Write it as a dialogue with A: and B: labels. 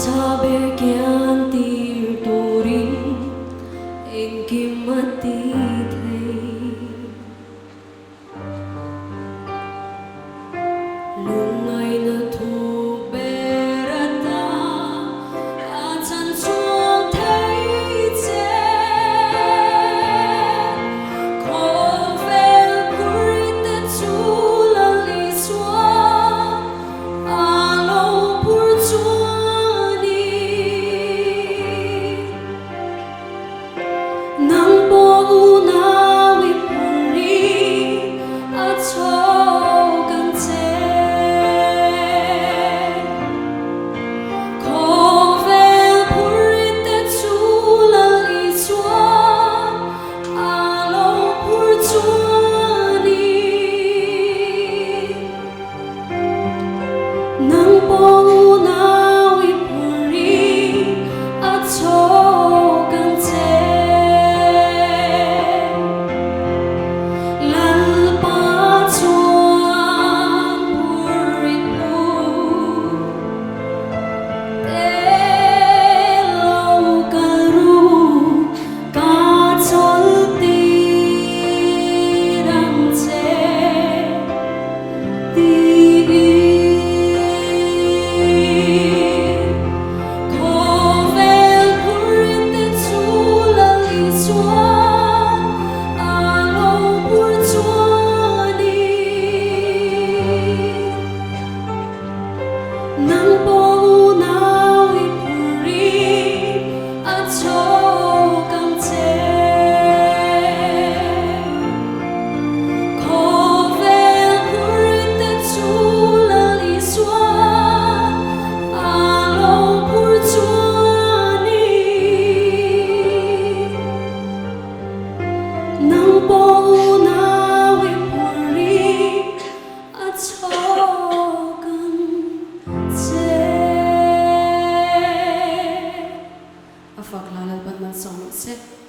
A: Taber kyan tir torin engkim mati thay lungay na thu berata atan chuang thay che ko vel purit ta chu la li swa alo pur chu nang po unawi puri at sogan che ko vel puri te chula li chua alo pur chuani nang po unawi puri at sogan che nang po unawi puri at sogang che ko vel puri te chula li swa alo pur chuani nang po unawi puri at Afak lalal ban man song set